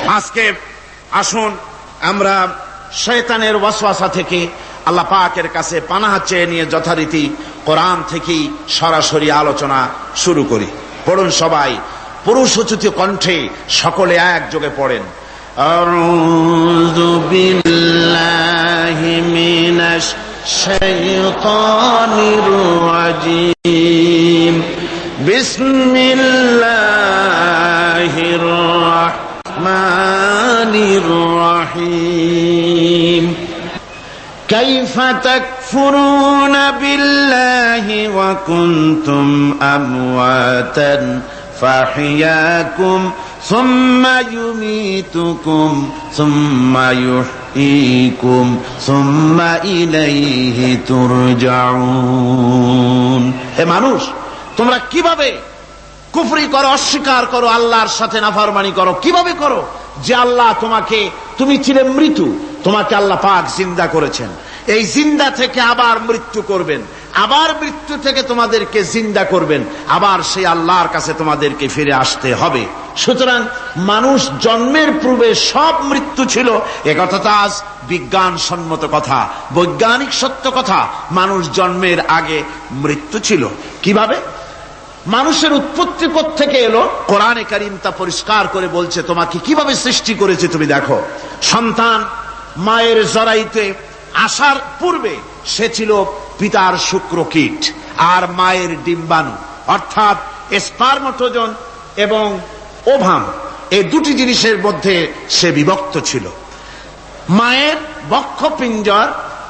আজকে আসুন আমরা শয়তানের ওয়াসওয়াসা থেকে আল্লাহ পাকের কাছে পানাহ চেয়ে নিয়ে যথারীতি কোরআন থেকেই সরাসরি আলোচনা শুরু করি। পড়ুন সবাই পুরুষোচিত কণ্ঠে, সকলে একযোগে পড়েন। আউযু বিল্লাহি মিনাশ শাইতানির রাজীম। বিসমিল্লাহির রাহমানির রাহিম। কাইফা তাকফুরুনা বিল্লাহি ওয়া কুনতুম আমওয়াতান ফাহিয়াকুম সুম্মা ইউমীতুকুম সুম্মা ইউহয়ীকুম সুম্মা ইলাইহি তুরজাউন। হে মানুষ, তোমরা কিভাবে কুফরি করো, অস্বীকার করো, আল্লাহর সাথে নাফরমানি করো? কিভাবে করো? যে আল্লাহ তুমি ছিলে মৃত্যু, তোমাকে আল্লাহ পাক জিন্দা করেছেন, এই জিন্দা থেকে আবার মৃত্যু করবেন, আবার মৃত্যু থেকে তোমাদেরকে জিন্দা করবেন, আবার সেই আল্লাহর কাছে তোমাদেরকে ফিরে আসতে হবে। সুতরাং মানুষ জন্মের পূর্বে সব মৃত্যু ছিল, একথা তো আজ বিজ্ঞানসম্মত কথা, বৈজ্ঞানিক সত্য কথা। মানুষ জন্মের আগে মৃত্যু ছিল। কিভাবে? মানুষের উৎপত্তি থেকে এলো, কোরআনে কারীম তা পরিষ্কার করে বলছে। তোমাকে কিভাবে সৃষ্টি করেছে তুমি দেখো। সন্তান মায়ের জরায়ুতে আসার পূর্বে সে ছিল পিতার শুক্রকীট আর মায়ের ডিম্বাণু, অর্থাৎ স্পার্মটোজোন এবং ওভাম, এই দুটি জিনিসের মধ্যে সে বিভক্ত ছিল। মায়ের বক্ষপিঞ্জর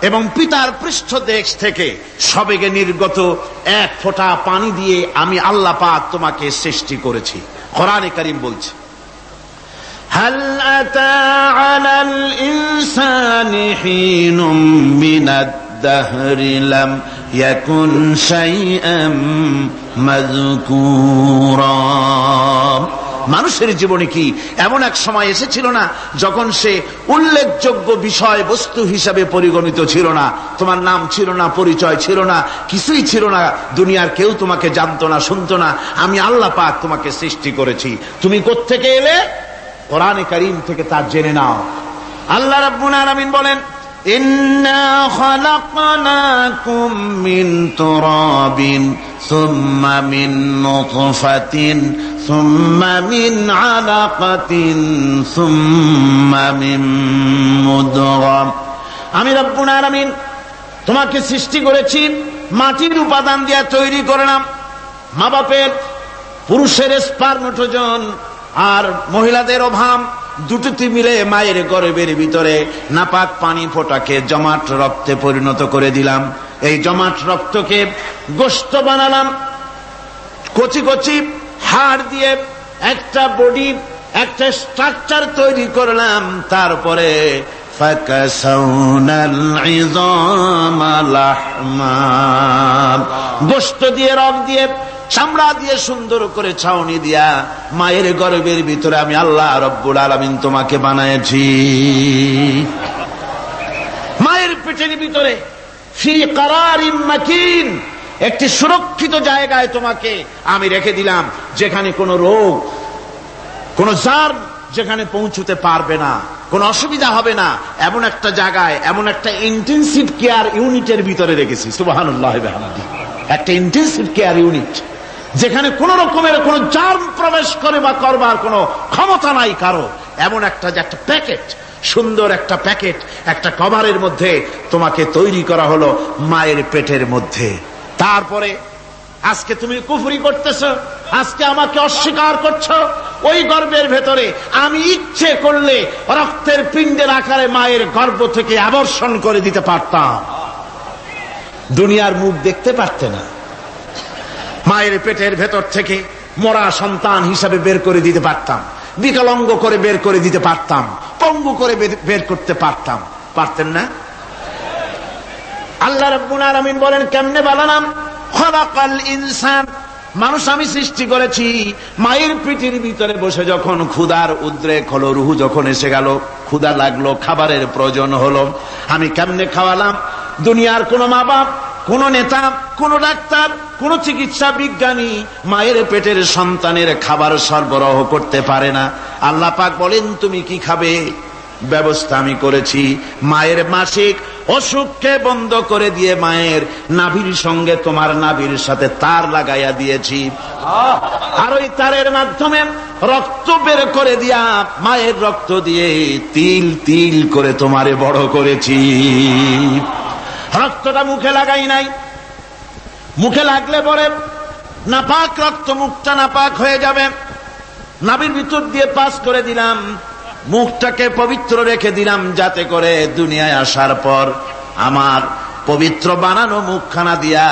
এবং পিতার পৃষ্ঠদেশ থেকে সবেগে নির্গত এক ফোঁটা পানি দিয়ে আমি আল্লাহ পাক তোমাকে সৃষ্টি করেছি। কোরআনে কারীম বলছে, হাল আতা আলাল ইনসানি হিনুম মিনাদ দাহরি লাম ইয়াকুন শাইআম মাযকুরা। মানুষের জীবনে কি এমন এক সময় এসেছিল না যখন সে উল্লেখযোগ্য বিষয় বস্তু হিসাবে পরিগণিত ছিল না? তোমার নাম ছিল না, পরিচয় ছিল না, কিছুই ছিল না, দুনিয়ার কেউ তোমাকে জানতো না, শুনতো না। আমি আল্লাহ পাক তোমাকে সৃষ্টি করেছি। তুমি কোত্থেকে এলে? কোরআনে কারীম থেকে তা জেনে নাও। আল্লাহ রাব্বুল আলামিন বলেন, ইন্না খালাকনাকুম মিন তুরাবিন সুম্মা মিন নুতফাতিন সুম্মা মিন আলাকাতিন সুম্মা মিন মুদগা। আমি রব্বুল আলামিন তোমাকে সৃষ্টি করেছি, মাটির উপাদান দিয়ে তৈরি করলাম। মা বাপের, পুরুষের স্পার্মটোজোন আর মহিলাদের ওভাম দুটোতে মিলে মায়ের গর্ভের ভিতরে নাপাক পানি ফোঁটাকে জমাট রক্তে পরিণত করে দিলাম। এই জমাট রক্তকে গোশত বানালাম, কচি কচি হাড় দিয়ে একটা বডি, একটা স্ট্রাকচার তৈরি করলাম। তারপরে ফাকাসাউনাল ইযামা লাহমা, গোশত দিয়ে, রগ দিয়ে, চামড়া দিয়ে সুন্দর করে ছাউনি দিয়া মায়ের গর্ভের ভিতরে আমি আল্লাহ রব্বুল আলামিন তোমাকে বানাইছি। মায়ের পেটের ভিতরে ফি কারারিম মাকিন, একটি সুরক্ষিত জায়গায় তোমাকে আমি রেখে দিলাম, যেখানে কোনো রোগ, কোনো জার্ম যেখানে পৌঁছতে পারবে না, কোনো অসুবিধা হবে না। এমন একটা জায়গায়, এমন একটা ইন্টেনসিভ কেয়ার ইউনিটের ভিতরে রেখেছি। সুবহানাল্লাহ ওয়া বিহামদিহি। একটা ইন্টেনসিভ কেয়ার ইউনিট, যেখানে কোন রকমের কোন জার্ম প্রবেশ করে বা করবার কোনো ক্ষমতা নাই কারো। এমন একটা যে একটা প্যাকেট, সুন্দর একটা প্যাকেট, একটা কভারের মধ্যে তোমাকে তৈরি করা হলো মায়ের পেটের মধ্যে। তারপরে আজকে তুমি কুফরি করতেছো, আজকে আমাকে অস্বীকার করছো। ওই গর্ভের ভেতরে আমি ইচ্ছে করলে রক্তের পিণ্ডের আকারে মায়ের গর্ভ থেকে আবর্ষণ করে দিতে পারতাম, দুনিয়ার মুখ দেখতে পারতে না। মায়ের পেটের ভেতর থেকে মরা সন্তান হিসাবে বের করে দিতে পারতাম, বিকলাঙ্গ করে বের করে দিতে পারতাম, পঙ্গু করে বের করতে পারতাম। পারতেন না? আল্লাহ রাব্বুল আলামিন বলেন, কেমনে বানালাম? খালাকাল ইনসান, মানুষ আমি সৃষ্টি করেছি। মায়ের পেটের ভিতরে বসে যখন ক্ষুধার উদ্রেক হলো, রুহু যখন এসে গেল, ক্ষুধা লাগলো, খাবারের প্রয়োজন হলো, আমি কেমনে খাওয়ালাম? দুনিয়ার কোন মা বাপ কোন নেতা, কোন ডাক্তার, কোন চিকিৎসা বিজ্ঞানী মায়ের পেটের সন্তানের খাবার সরবরাহ করতে পারে না। আল্লাহ পাক বলেন তুমি কি খাবে, ব্যবস্থা আমি করেছি। মায়ের মাসিক অসুখকে বন্ধ করে দিয়ে মায়ের নাভির সঙ্গে তোমার নাভির সাথে তার লাগাইয়া দিয়েছি, আর ওই তারের মাধ্যমে রক্ত বের করে দিয়া মায়ের রক্ত দিয়ে তিল তিল করে তোমারে বড় করেছি। রক্তটা মুখে লাগাই নাই, মুখে লাগলে পরে নাপাক রক্ত, মুখটা নাপাক হয়ে যাবে। নাভির ভিতর দিয়ে পাস করে দিলাম, মুখটাকে পবিত্র রেখে দিলাম, যাতে করে দুনিয়ায় আসার পর আমার পবিত্র বানানো মুখখানা দিয়া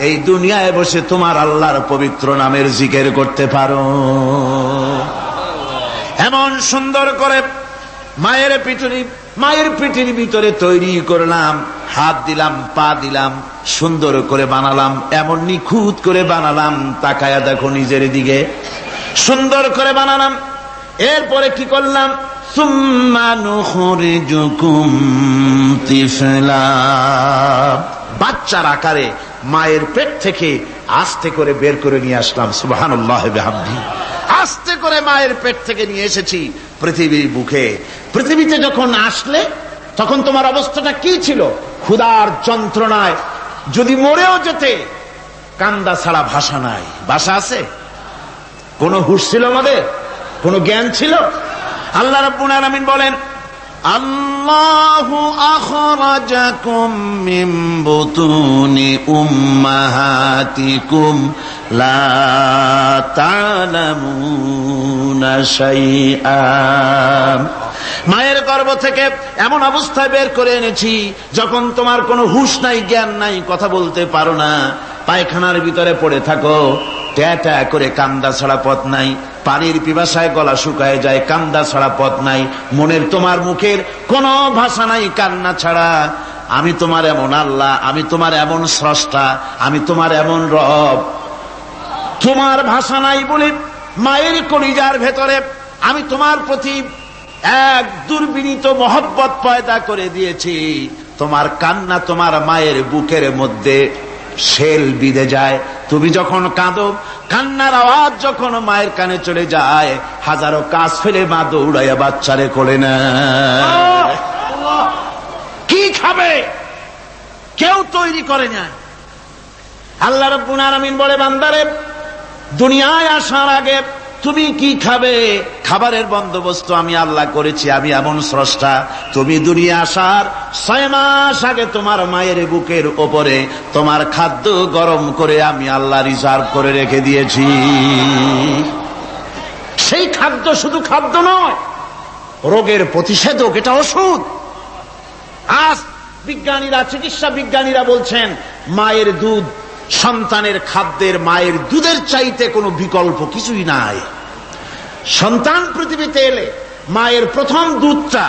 এই দুনিয়ায় বসে তোমার আল্লাহর পবিত্র নামের জিকির করতে পারো। এমন সুন্দর করে মায়ের পিঠের ভিতরে তৈরি করলাম, হাত দিলাম, পা দিলাম, সুন্দর করে বানালাম, এমন নিখুঁত করে বানালাম, তাকায়া দেখো নিজের দিকে, সুন্দর করে বানালাম। এরপরে কি করলাম, সুম্মা নুখরিজুকুম তিফলা, বাচ্চার আকারে মায়ের পেট থেকে আস্তে করে বের করে নিয়ে আসলাম। সুবহানাল্লাহ বিহামদিহি, আস্তে করে মায়ের পেট থেকে নিয়ে এসেছি পৃথিবীর বুকে। পৃথিবীতে যখন আসলে তখন তোমার অবস্থাটা কি ছিল? ক্ষুধার যন্ত্রণায় যদি মরেও যেতে, কান্দা ছাড়া ভাষা নাই। ভাষা আছে? কোন হুঁশ ছিল আমাদের? কোন জ্ঞান ছিল? আল্লাহ রাব্বুল আলামিন বলেন, আল্লাহু আখরাজাকুম মিন বুতুনি উম্মাহাতিকুম লা তা'লামুনা শাইআ, মায়ের গর্ভ থেকে এমন অবস্থায় বের করে এনেছি যখন তোমার কোনো হুঁশ নাই, জ্ঞান নাই, কথা বলতে পারো না, পায়খানার ভিতরে পড়ে থাকো, ট্যাটা করে কান্দা ছাড়া পথ নাই, পানির পিপাসায় গলা শুকায় যায়, কান্দা ছাড়া পথ নাই, মনের তোমার মুখের কোনো ভাষা নাই কান্না ছাড়া। আমি তোমার এমন আল্লাহ, আমি তোমার এমন স্রষ্টা, আমি তোমার এমন রব। তোমার ভাষা নাই বলে মায়ের কলিজার ভেতরে আমি তোমার প্রতি এক দুর্বিনীত মহব্বত পয়দা করে দিয়েছি। তোমার কান্না তোমার মায়ের বুকের মধ্যে শেল বিঁধে যায়। তুমি যখন কাঁদো, কান্নার আওয়াজ যখন মায়ের কানে চলে যায়, হাজারো কাজ ফেলে মা দৌড়াইয়া বাচ্চারে কোলে নেয়। কি খাবে কেউ তৈরি করে না। আল্লাহ রাব্বুল আলামিন বলে, বান্দারে দুনিয়ায় আসার আগে তুমি কি খাবে, খাবারের বন্দোবস্ত আমি আল্লাহ করেছি, আমি এমন স্রষ্টা। তুমি দুনিয়া আসার 6 মাস আগে তোমার মায়ের বুকের ওপরে তোমার খাদ্য গরম করে আমি আল্লাহ রিজার্ভ করে রেখে দিয়েছি। সেই খাদ্য শুধু খাদ্য নয়, রোগের প্রতিষেধক, এটা ওষুধ। আজ বিজ্ঞানীরা, চিকিৎসা বিজ্ঞানীরা বলছেন মায়ের দুধ সন্তানের খাদ্যের, মায়ের দুধের চাইতে কোনো বিকল্প কিছুই নাই। সন্তান পৃথিবীতে এলে মায়ের প্রথম দুধটা,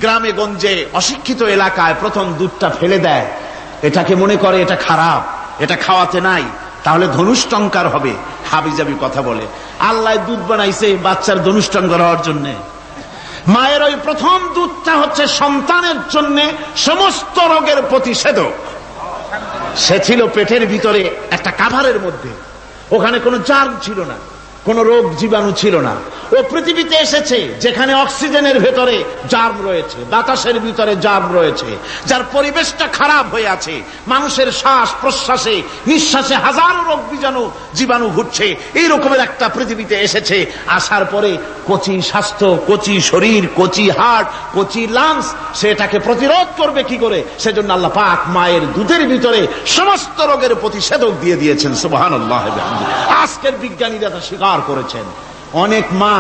গ্রামে গঞ্জে অশিক্ষিত এলাকায় প্রথম দুধটা ফেলে দেয়, এটাকে মনে করে এটা খারাপ, এটা খাওয়াতে নাই, তাহলে ধনুষ্টঙ্কার হবে, হাবিজাবি কথা বলে। আল্লাহ দুধ বানাইছে বাচ্চার ধনুষ্টঙ্কার হওয়ার জন্য। মায়ের ওই প্রথম দুধটা হচ্ছে সন্তানের জন্য সমস্ত রোগের প্রতিষেধক। সে ছিল পেটের ভিতরে একটা কাভারের মধ্যে, ওখানে কোনো জার্ম ছিল না, কোন রোগ জীবাণু ছিল না। ও পৃথিবীতে এসেছে যেখানে অক্সিজেনের ভেতরে জার্ম রয়েছে, বাতাসের ভিতরে জার্ম রয়েছে, যার পরিবেশটা খারাপ হয়ে আছে, মানুষের শ্বাস প্রশ্বাসে নিঃশ্বাসে হাজারো রোগ জীবাণু ঘুরছে। এই রকমের একটা পৃথিবীতে এসেছে। আসার পরে কচি স্বাস্থ্য, কচি শরীর, কচি হার্ট, কচি লাংস, সেটাকে প্রতিরোধ করবে কি করে? সেজন্য আল্লাহ পাক মায়ের দুধের ভিতরে সমস্ত রোগের প্রতিষেধক দিয়ে দিয়েছেন। সুবহানাল্লাহ। আজকের বিজ্ঞানীরা তা স্বীকার করেছেন। অনেক মা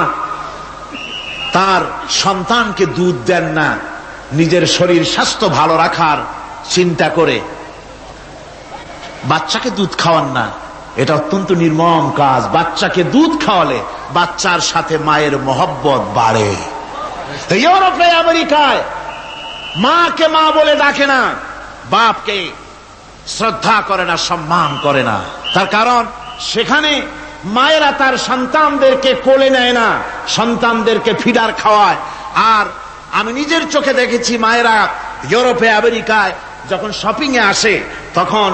তার সন্তানকে দুধ দেন না, নিজের শরীর স্বাস্থ্য ভালো রাখার চিন্তা করে বাচ্চাকে দুধ খাওয়ান না। এটা অত্যন্ত নির্মম কাজ। বাচ্চাকে দুধ খাওয়ালে বাচ্চার সাথে মায়ের মহব্বত বাড়ে। ইউরোপে, আমেরিকায় মাকে মা বলে ডাকে না, বাপকে শ্রদ্ধা করে না, সম্মান করে না। তার কারণ সেখানে মায়েরা তার সন্তানদেরকে কোলে নেয় না, সন্তানদেরকে ফিডার খাওয়ায়। আর আমি নিজের চোখে দেখেছি মায়েরা ইউরোপে, আমেরিকায় যখন শপিং এ আসে, তখন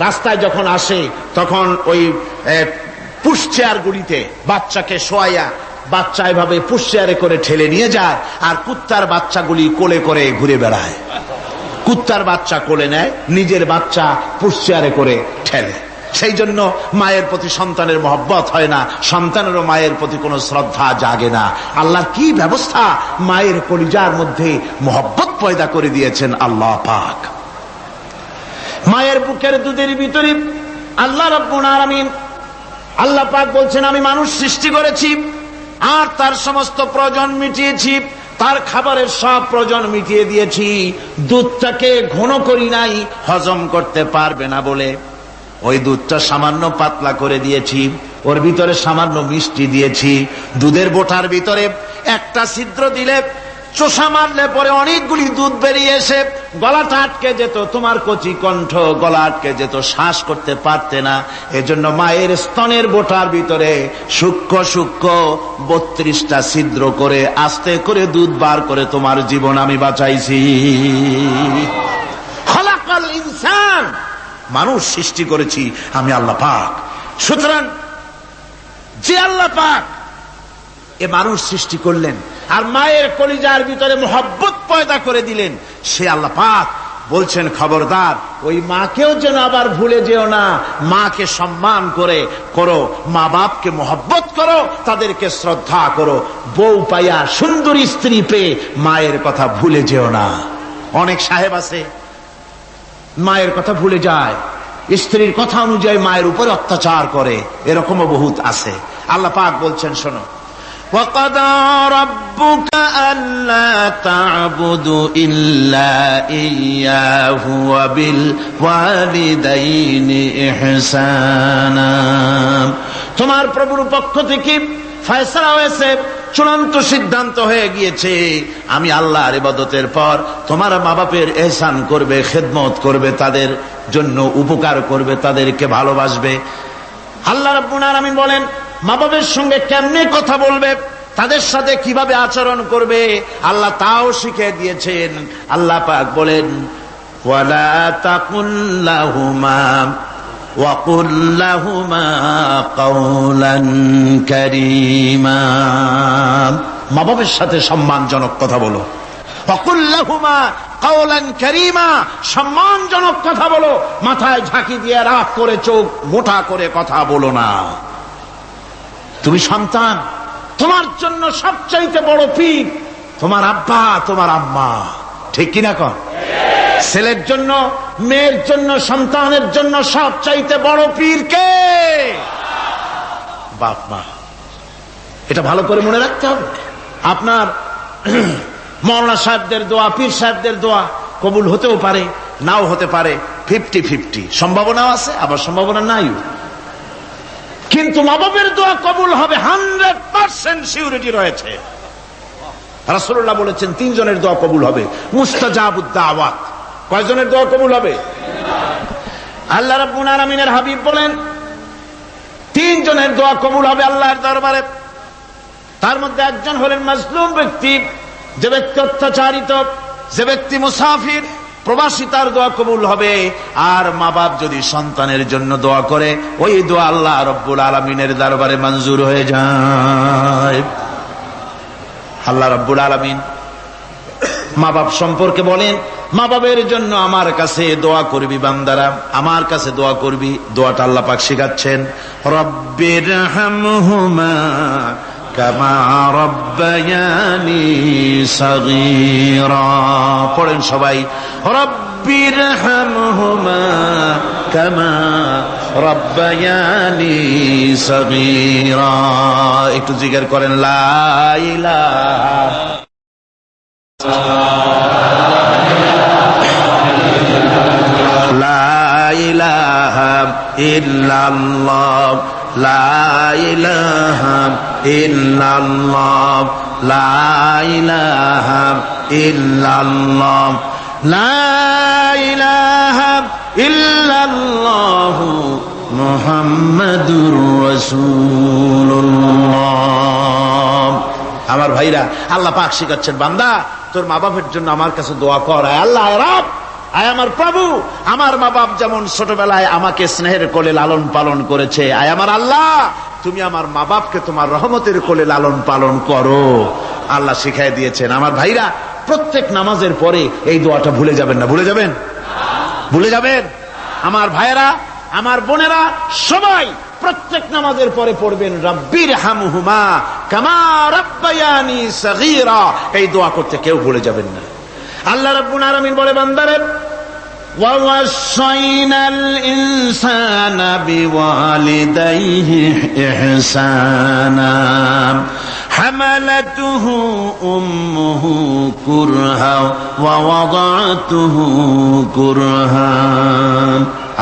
রাস্তায় যখন আসে তখন ওই পুশ চেয়ার গুলিতে বাচ্চাকে শোয়াইয়া বাচ্চা এভাবে পুশ চেয়ারে করে ঠেলে নিয়ে যায়, আর কুত্তার বাচ্চাগুলি কোলে করে ঘুরে বেড়ায়। কুত্তার বাচ্চা কোলে নেয়, নিজের বাচ্চা পুশ চেয়ারে করে ঠেলে। সেই জন্য মায়ের প্রতি সন্তানের মহব্বত হয় না, সন্তানেরও মায়ের প্রতি কোনো শ্রদ্ধা জাগে না। আল্লাহর কি ব্যবস্থা, মায়ের কলিজার মধ্যে মহব্বত পয়দা করে দিয়েছেন আল্লাহ পাক। মায়ের বুকের দুধের ভিতরে আল্লাহ রাব্বুল আলামিন, আল্লাহ পাক বলছেন, আমি মানুষ সৃষ্টি করেছি আর তার সমস্ত প্রয়োজন মিটিয়েছি, তার খাবারের সব প্রয়োজন মিটিয়ে দিয়েছি। দুধটাকে ঘন করি নাই হজম করতে পারবে না বলে, ওই দুধটা সামান্য পাতলা করে দিয়েছি, ওর ভিতরে সামান্য মিষ্টি দিয়েছি। দুধের বোটার ভিতরে একটা ছিদ্র দিলে, চোষা মারলে পরে অনেকগুলি দুধ বেরিয়ে এসে গলাটা আটকে যেত, তোমার কচি কণ্ঠ গলা আটকে যেত, শ্বাস করতে পারতে না। এজন্য মায়ের স্তনের বোটার ভিতরে সূক্ষ্ম সূক্ষ্ম 32টা ছিদ্র করে আস্তে করে দুধ বার করে তোমার জীবন আমি বাঁচাইছি। খলাকাল ইনসান, মানুষ সৃষ্টি করেছি আমি আল্লাহ পাক। সুতরাং যে আল্লাহ পাক এ মানুষ সৃষ্টি করলেন আর মায়ের কলিজার ভিতরে মোহব্বত পয়দা করে দিলেন, সে আল্লাহ পাক বলছেন, খবরদার ওই মাকেও যেন আবার ভুলে যেও না। মাকে সম্মান করে করো, মা বাপকে মোহব্বত করো, তাদেরকে শ্রদ্ধা করো। বউ পাইয়া সুন্দরী স্ত্রী পেয়ে মায়ের কথা ভুলে যেও না। অনেক সাহেব আছে মায়ের কথা ভুলে যায়, স্ত্রীর কথা অনুযায়ী মায়ের উপর অত্যাচার করে, এরকমও বহুত আছে। আল্লাহ পাক বলছেন, শোনো, وَقَضَى رَبُّكَ أَلَّا تَعْبُدُوا إِلَّا إِيَّاهُ وَبِالْوَالِدَيْنِ إِحْسَانًا। তোমার প্রভুর পক্ষ থেকে ফয়সালা হয়েছে, চূড়ান্ত সিদ্ধান্ত হয়ে গিয়েছে, আমি আল্লাহর ইবাদতের পর তোমার মা বাপের ইহসান করবে, খেদমত করবে, তাদের জন্য উপকার করবে, তাদেরকে ভালোবাসবে। আল্লাহ রাব্বুল আলামিন বলেন, মা বাবার সঙ্গে কেমনে কথা বলবে, তাদের সাথে কিভাবে আচরণ করবে, আল্লাহ তাও শিখিয়ে দিয়েছেন। আল্লাহ পাক বলেন, ওয়ালা তাকুল লাহুমা ওয়া কুল লাহুমা কাওলান কারীমা। মা বাবার সাথে সম্মানজনক কথা বলো। ওয়া কুল লাহুমা কাওলান কারীমা, সম্মানজনক কথা বলো। মাথায় ঝাঁকি দিয়ে রাগ করে চোখ মোটা করে কথা বলো না। তুমি সন্তান, তোমার জন্য সবচাইতে বড় পীর তোমার আব্বা, তোমার আম্মা, ঠিক কিনা কন? ছেলের জন্য, মেয়ের জন্য, সন্তানের জন্য সবচাইতে বড় পীর কে? বাপ মা। এটা ভালো করে মনে রাখতে হবে। আপনার মৌলানা সাহেবদের দোয়া, পীর সাহেবদের দোয়া কবুল হতেও পারে, নাও হতে পারে, 50-50 সম্ভাবনাও আছে, আবার সম্ভাবনা নাই। কিন্তু মা বাপের দোয়া কবুল হবে 100% সিউরিটি রয়েছে। রাসূলুল্লাহ বলেছেন 3 জনের দোয়া কবুল হবে, মুস্তাজাবুদ দাওয়াত। কয়জনের দোয়া কবুল হবে? আল্লাহ রাব্বুল আলামিনের হাবিব বলেন 3 জনের দোয়া কবুল হবে আল্লাহর দরবারে। তার মধ্যে একজন হলেন মাজলুম ব্যক্তি, যে ব্যক্তি অত্যাচারিত, যে ব্যক্তি মুসাফির, প্রবাসী, তার দোয়া কবুল হবে। আর মা বাপ যদি সন্তানের জন্য দোয়া করে, ওই দোয়া আল্লাহ রাব্বুল আলামিনের দরবারে মঞ্জুর হয়ে যায়। আল্লাহ রাব্বুল আলামিন মা বাপ সম্পর্কে বলেন, মা বাবের জন্য আমার কাছে দোয়া করবি বান্দারা, আমার কাছে দোয়া করবি। দোয়াটা আল্লাহ পাক শিখাচ্ছেন, রব্বিরহামহুমা কামা রব্বায়ানি সগীরা। পড়েন সবাই, রব্বিরহামহুমা কামা রব্বায়ানি সগীরা। একটু জিকির করেন, লা ইলাহা ইল্লাল্লাহ, লা ইলাহা ইল্লাল্লাহ, লা ইলাহা ইল্লাল্লাহ, লা ইলাহা ইল্লাল্লাহ মুহাম্মাদুর রাসূলুল্লাহ। আমার ভাইরা, আল্লাহ পাক শিখাচ্ছেন, বান্দা তোর মা বাপের জন্য আমার কাছে দোয়া কর। আল্লাহ রাব, আয় আমার প্রভু, আমার মা বাপ যেমন ছোটবেলায় আমাকে স্নেহের কোলে লালন পালন করেছে, আয় আমার আল্লাহ তুমি আমার মা বাপকে তোমার রহমতের কোলে লালন পালন করো। আল্লাহ শিখাই দিয়েছেন। আমার ভাইরা, প্রত্যেক নামাজের পরে এই দোয়াটা ভুলে যাবেন না। ভুলে যাবেন? ভুলে যাবেন? আমার ভাইয়েরা, আমার বোনেরা, সবাই প্রত্যেক নামাজের পরে পড়বেন রব্বির হামহুমা কামা রাব্বায়ানি সগীরা। এই দোয়া করতে কেউ ভুলে যাবেন না। আল্লাহ রাব্বুল আলামিন বলে, বান্দারে ওয়াসাইনাল ইনসানা বিওয়ালিদাইহি ইহসানা হামালাতুহু উম্মুহু কুরহা ওয়া ওয়াদাতুহু কুরহা।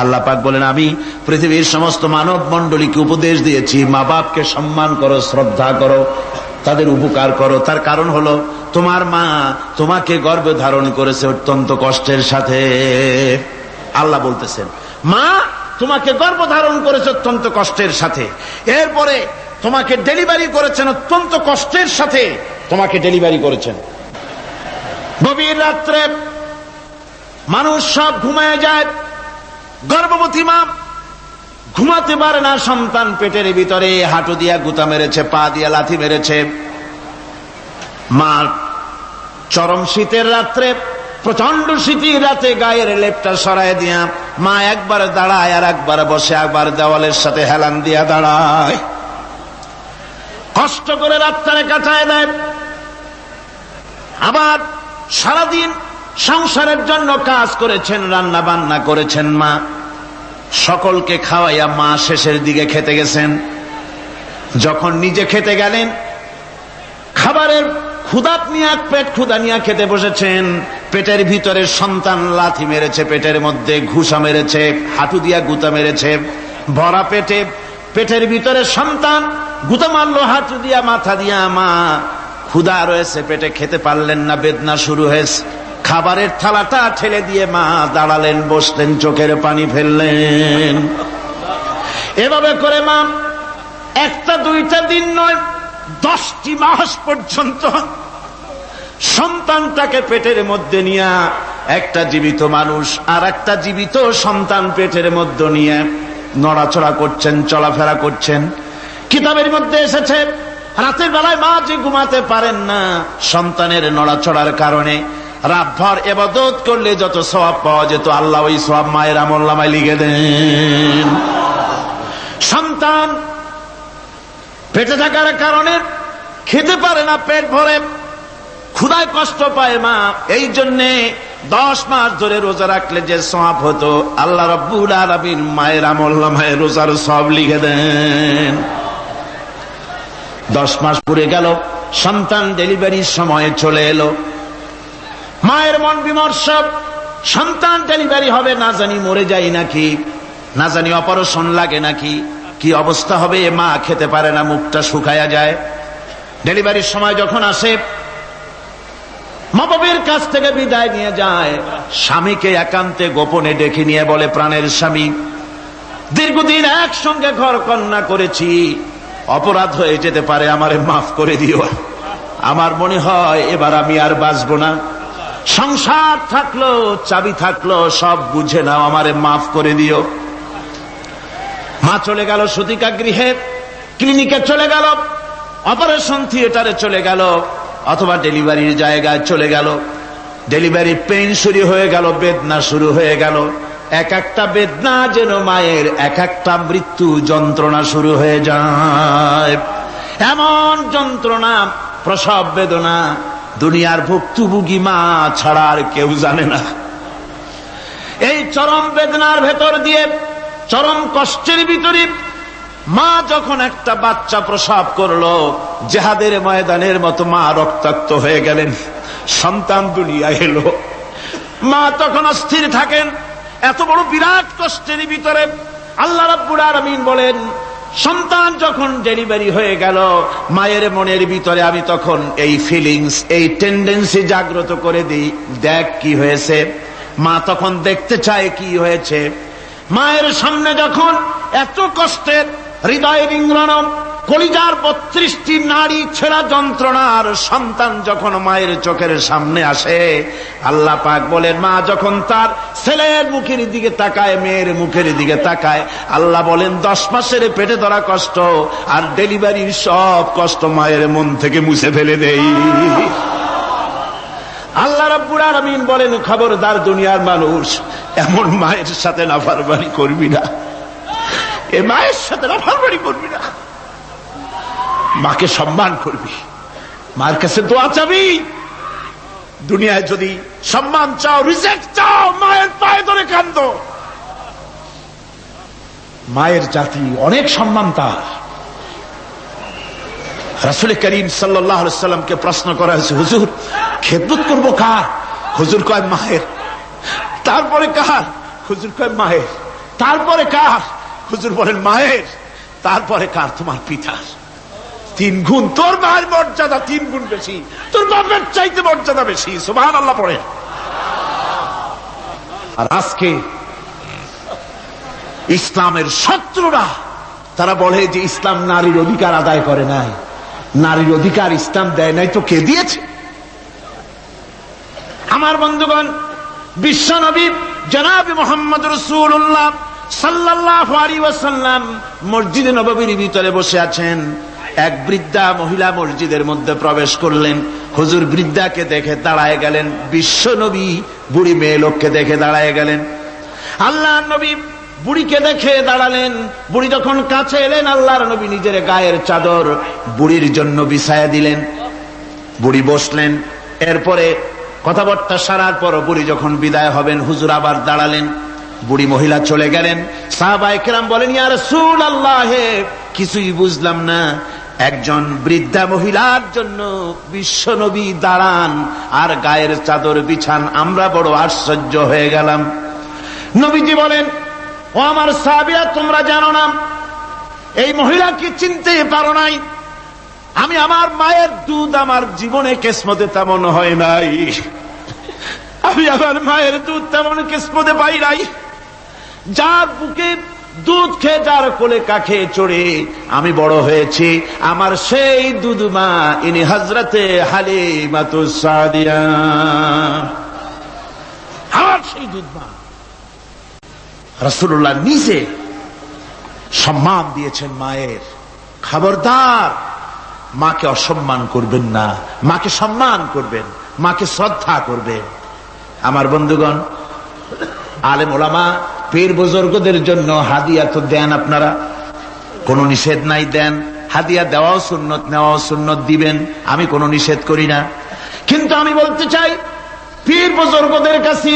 আল্লাহ পাক বলেন, আমি পৃথিবীর সমস্ত মানব মণ্ডলীকে উপদেশ দিয়েছি, মা বাপকে সম্মান করো, শ্রদ্ধা করো, তাদের উপকার করো। তার কারণ হলো তোমার মা তোমাকে গর্ভে ধারণ করেছে অত্যন্ত কষ্টের সাথে। আল্লাহ বলতেছেন, মা তোমাকে গর্ভ ধারণ করেছে অত্যন্ত কষ্টের সাথে, এরপরে তোমাকে ডেলিভারি করেছেন অত্যন্ত কষ্টের সাথে, তোমাকে ডেলিভারি করেছেন। গভীর রাত্রে মানুষ সব ঘুমায় যায়, গর্ভবতী মা ঘুমাতে পারে না, সন্তান পেটের ভিতরে হাঁটু দিয়া গুতা মেরেছে, পা দিয়া লাথি মেরেছে। মা চরম শীতের রাত্রে, প্রচন্ড শীতের রাতে গায়ের লেপটা সরায় দিয়া মা একবার দাঁড়ায় আর একবার বসে, একবার দেওয়ালের সাথে হেলান দিয়া দাঁড়ায়, কষ্ট করে রাতটারে কাটায় দেয়। আবার সারাদিন সংসারের জন্য কাজ করেছেন, রান্না বান্না করেছেন মা, সকলকে খাওয়াইয়া মা শেষের দিকে খেতে গেছেন। যখন নিজে খেতে গেলেন, খাবারের ক্ষুধা নিয়ে, পেট ক্ষুধা নিয়ে খেতে বসেছেন, পেটের ভিতরে সন্তান লাথি মেরেছে, পেটের মধ্যে ঘুষা মেরেছে, হাঁটু দিয়া গুতা মেরেছে, ভরা পেটে, পেটের ভিতরে সন্তান গুতা মারলো হাঁটু দিয়া, মাথা দিয়া। মা ক্ষুধা রয়েছে, পেটে খেতে পারলেন না, বেদনা শুরু হয়েছে। খাবারের থালাটা ঠেলে দিয়ে মা দাঁড়ালেন, বসলেন, চোখের পানি ফেললেন। এভাবে করে মা একটা দুইটা দিন নয়, 10টি মাস পর্যন্ত সন্তানটাকে পেটের মধ্যে নিয়ে, একটা জীবিত মানুষ আর একটা জীবিত সন্তান পেটের মধ্যে নিয়ে নড়াচড়া করছেন, চলাফেরা করছেন। কিতাবের মধ্যে এসেছে, রাতের বেলায় মা যে ঘুমাতে পারেন না সন্তানের নড়াচড়ার কারণে, রাতভর ইবাদত করলে যত সওয়াব পাওয়া যেত, আল্লাহ ওই সওয়াব মায়ের আমলনামায় লিখে দেন। সন্তান পেটে থাকার কারণে খেতে পারে না, পেট ভরে ক্ষুধায় কষ্ট পায় মা, এই জন্যে 10 মাস ধরে রোজা রাখলে যে সওয়াব হতো, আল্লাহ রাব্বুল আলামিন মায়ের আমলনামায় রোজার সওয়াব লিখে দেন। 10 মাস পুরে গেল, সন্তান ডেলিভারির সময় চলে এলো। মায়ের মন বিমর্ষ, সন্তান ডেলিভারি হবে, না জানি মরে যায় নাকি, না জানি অপারেশন লাগে নাকি, কি অবস্থা হবে। মা খেতে পারে না, মুখটা শুকায়া যায়। ডেলিভারির সময় যখন আসে, মা বাবার কাছ থেকে বিদায় নিয়ে যায়, স্বামীকে একান্তে গোপনে ডেকে নিয়ে বলে, প্রাণের স্বামী, দীর্ঘদিন একসঙ্গে ঘর কন্যা করেছি, অপরাধ হয়ে যেতে পারে, আমারে মাফ করে দিও। আমার মনে হয় এবার আমি আর বাঁচবো না, সংসার থাকলো, চাবি থাকলো, সব বুঝে নাও, আমারে মাফ করে দিও। মা চলে গেল সতিকা গৃহে, ক্লিনিকে চলে গেল, অপারেশন থিয়েটারে চলে গেল, অথবা ডেলিভারির জায়গায় চলে গেল। ডেলিভারি পেইন শুরু হয়ে গেল, বেদনা শুরু হয়ে গেল। এক একটা বেদনা যেন মায়ের এক একটা মৃত্যু যন্ত্রণা শুরু হয়ে যায়। এমন যন্ত্রণা, প্রসব বেদনা দুনিয়ার ভুক্তভোগী মা ছাড়া আর কেউ জানে না। এই চরম বেদনার ভেতর দিয়ে, চরম কষ্টের ভিতরে মা যখন একটা বাচ্চা প্রসব করলো, জিহাদের ময়দানের মতো মা রক্তাক্ত হয়ে গেলেন, সন্তান দুনিয়ায় এলো। মা তখন অস্থির থাকেন। এত বড় বিরাট কষ্টের ভিতরে আল্লাহ রাব্বুল আলামিন বলেন, সন্তান যখন ডেলিভারি হয়ে গেল, মায়ের মনের ভিতরে আমি তখন এই ফিলিংস, এই টেন্ডেন্সি জাগ্রত করে দিই, দেখ কি হয়েছে। মা তখন দেখতে চায় কি হয়েছে। মায়ের সামনে যখন এত কষ্টের, হৃদয় রিংগ্রণ, কলিজার 32টি নাড়ি ছেঁড়া যন্ত্রণার সন্তান যখন মায়ের চোখের সামনে আসে, আল্লাহ পাক বলেন, মা যখন তার ছেলের মুখের দিকে তাকায়, মেয়ের মুখের দিকে তাকায়, আল্লাহ বলেন 10 মাসের পেটে ধরা কষ্ট আর ডেলিভারির সব কষ্ট মায়ের মন থেকে মুছে ফেলে দেই। আল্লাহ রাব্বুল আলামিন বলেন, খবরদার দুনিয়ার মানুষ, এমন মায়ের সাথে নাফরমানি করবি না, এ মায়ের সাথে নাফরমানি করবি না, মাকে সম্মান করবি, মার কাছে দোয়া চাবি। দুনিয়ায় যদি সম্মান চাও, রিজেক্ট চাও, মায়ের পায়ে ধরে কাঁদো। মায়ের জাতি অনেক সম্মান তার। রাসূল করিম সাল্লাল্লাহু আলাইহি সাল্লামকে প্রশ্ন করা হয়েছে, হুজুর খেদমত করবো কার? হুজুর কয় মায়ের। তারপরে কার? হুজুর কয় মায়ের। তারপরে কার? হুজুর বলেন মায়ের। তারপরে কার? তোমার পিতার। 3 গুণ। তোর মায়ের মর্যাদা 3 গুণ বেশি, তোর বাপের চাইতে মর্যাদা বেশি। সুবহানাল্লাহ পড়ে। আর আজকে ইসলামের শত্রুরা তারা বলে যে ইসলাম নারীর অধিকার আদায় করে নাই। নারীর অধিকার ইসলাম দেয় নাই তো কে দিয়েছে? আমার বন্ধুগণ, বিশ্বনবী জনাব মুহাম্মদ রাসূলুল্লাহ সাল্লাল্লাহু আলাইহি ওয়াসাল্লাম মসজিদে নববীর ভিতরে বসে আছেন। এক বৃদ্ধা মহিলা মসজিদের মধ্যে প্রবেশ করলেন। হুজুর বৃদ্ধাকে দেখে দাঁড়ায় গেলেন, বিশ্বনবী বুড়ি মেয়ে লোককে দেখে দাঁড়ায় গেলেন। আল্লাহর নবী বুড়িকে দেখে দাঁড়ালেন। বুড়ি যখন কাছে এলেন, আল্লাহর নবী নিজের গায়ের চাদর বুড়ির জন্য বিছায়া দিলেন। বুড়ি বসলেন। এরপরে কথাবার্তা সারার পর বুড়ি যখন বিদায় হবেন, হুজুর আবার দাঁড়ালেন। বুড়ি মহিলা চলে গেলেন। সাহাবায়ে কেরাম বলেন, ইয়া রাসূলুল্লাহ, কিছুই বুঝলাম না, একজন বৃদ্ধা মহিলার জন্য বিশ্বনবী দাঁড়ান আর গায়ের চাদর বিছান, আমরা বড় আশ্চর্য হয়ে গেলাম। নবীজি বলেন, ও আমার সাহাবীরা, তোমরা জানো না, এই মহিলাকে চিনতে পারো নাই। আমি আমার মায়ের দুধ আমার জীবনে কিসমতে তেমন হয় নাই। আমি আমার মায়ের দুধ তেমন কিসমতে পাই নাই। যার বুকে দুধ খেয়ে, যার কোলে কাখে চড়ে আমি বড় হয়েছি, আমার সেই দুধ মা, ইনি হযরতে হালিমাতুস সাদিয়া, আমার সেই দুধ মা। রাসূলুল্লাহ নিজে সম্মান দিয়েছেন মায়ের। খবরদার মাকে অসম্মান করবেন না, মাকে সম্মান করবেন, মাকে শ্রদ্ধা করবেন। আমার বন্ধুগণ, আলেম ওলামা পীর বুজুর্গদের জন্য হাদিয়া তো দেন, আপনারা কোনো নিষেধ নাই, দেন। হাদিয়া দেওয়াও সুন্নত, নেওয়াও সুন্নত, দিবেন, আমি কোনো নিষেধ করি না। কিন্তু আমি বলতে চাই, পীর বুজুর্গদের কাছে,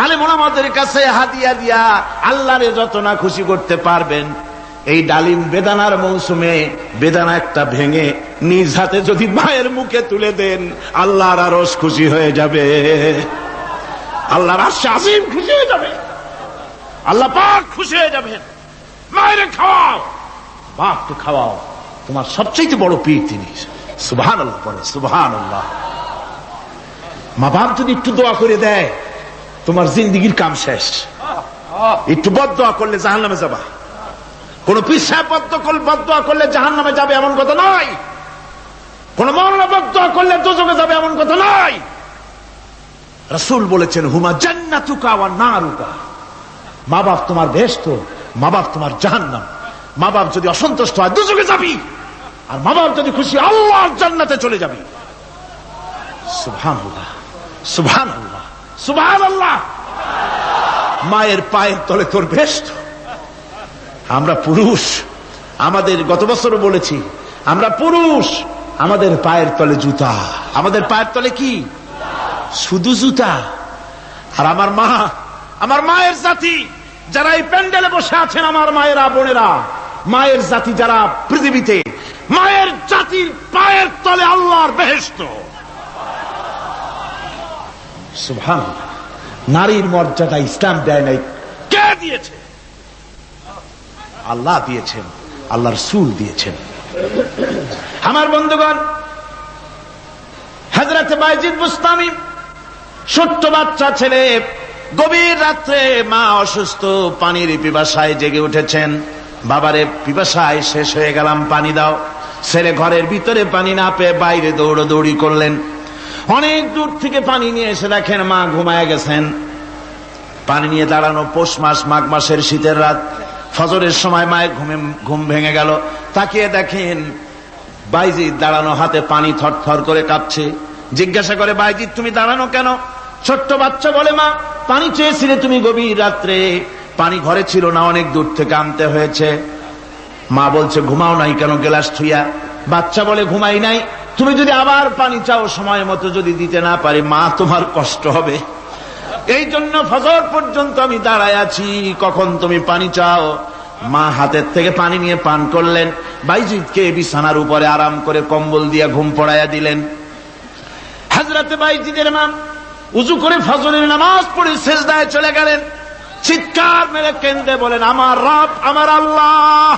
আলেম ওলামাদের কাছে হাদিয়া দিয়া আল্লাহরে যত না খুশি করতে পারবেন, এই ডালিম বেদানার মৌসুমে বেদানা একটা ভেঙে নিজ হাতে যদি মায়ের মুখে তুলে দেন, আল্লাহর আরশ খুশি হয়ে যাবে, আল্লাহর আরশ আজিম খুশি হয়ে যাবে, আল্লাহ পাক খুশি হয়ে যাবেন। মায়ের খাওয়াও, বাপকে খাওয়াও, তোমার সবচেয়ে বড় পীর তিনি। সুবহানাল্লাহ পড়ে, সুবহানাল্লাহ। মা বাপ যদি একটু দোয়া করে দেয়, তোমার জিন্দেগির কাম শেষ। একটু বদদোয়া করলে জাহান্নামে যাবা। কোন পীর সাহেব বদদোয়া করলে জাহান্নামে যাবে এমন কথা নয়। কোন মাওলানা বদদোয়া করলে দোজখে যাবে এমন কথা নয়। রাসূল বলেছেন, হুমা জান্নাতুকা ওয়া নারুকা, মা বাপ তোমার বেহেশত, মা বাপ তোমার জাহান্নাম। মা বাপ যদি অসন্তুষ্ট হয়, দোজখে যাবি, আর মা বাপ যদি খুশি, আল্লাহর জান্নাতে চলে যাবি। সুবহানাল্লাহ, সুবহানাল্লাহ, সুবহানাল্লাহ। মায়ের পায়ের তলে তোর বেহেশত। আমরা পুরুষ, আমাদের গত বছরও বলেছি, আমরা পুরুষ, আমাদের পায়ের তলে জুতা। আমাদের পায়ের তলে কি? শুধু জুতা। আর আমার মা, আমার মায়ের জাতি যারা এই প্যান্ডেলে বসে আছেন, আমার মায়েরা, বোনেরা, মায়ের জাতি যারা পৃথিবীতে, মায়ের জাতির পায়ের তলে আল্লাহর বেহেশত। সুবহানাল্লাহ। নারীর মর্যাদা ইসলাম দেয় নাই, কে দিয়েছে? আল্লাহ দিয়েছেন, আল্লাহ রাসূল দিয়েছেন। আমার বন্ধুগণ, হযরত বাইজিদ বুস্তামি, ছোট্ট বাচ্চা ছেলে, গভীর রাত্রে মা অসুস্থ, পানির পিপাসায় জেগে উঠেছেন। বাবারে, পিপাসায় শেষ হয়ে গেলাম, পানি দাও। ছেলে ঘরের ভিতরে পানি না পেয়ে বাইরে দৌড়াদৌড়ি করলেন। অনেক দূর থেকে পানি নিয়ে এসে দেখেন মা ঘুমায় গেছেন। পানি নিয়ে দাঁড়ানো পৌষ মাস, মাঘ মাসের শীতের রাত, ফজরের সময় মায়ের ঘুম ভেঙে গেল। তাকিয়ে দেখেন বাইজিদ দাঁড়ানো, হাতে পানি থরথর করে কাঁপছে। জিজ্ঞাসা করে, বাইজিদ তুমি দাঁড়ানো কেন? ছোট্ট বাচ্চা বলে, মা পানি চেয়েছিলে তুমি গভীর রাত্রে, পানি ঘরে ছিল না, অনেক দূর থেকে আনতে হয়েছে। মা বলছে, ঘুমাও নাই কেন গ্লাস থুইয়া? বাচ্চা বলে, ঘুমাই নাই। তুমি যদি আবার পানি চাও সময় মতো যদি দিতে না পারি মা তোমার কষ্ট হবে, এই জন্য ফজর পর্যন্ত আমি দাঁড়ায় আছি, কখন তুমি পানি চাও। মা হাতের থেকে পানি নিয়ে পান করলেন। বাইজিদকে বিছানার উপরে আরাম করে কম্বল দিয়ে ঘুম পড়াইয়া দিলেন। হযরতে বাইজিদের মা উযু করে ফজরের নামাজ পড়ে সিজদায় চলে গেলেন। চিৎকার মেরে কেঁদে বলেন, আমার রব, আমার আল্লাহ,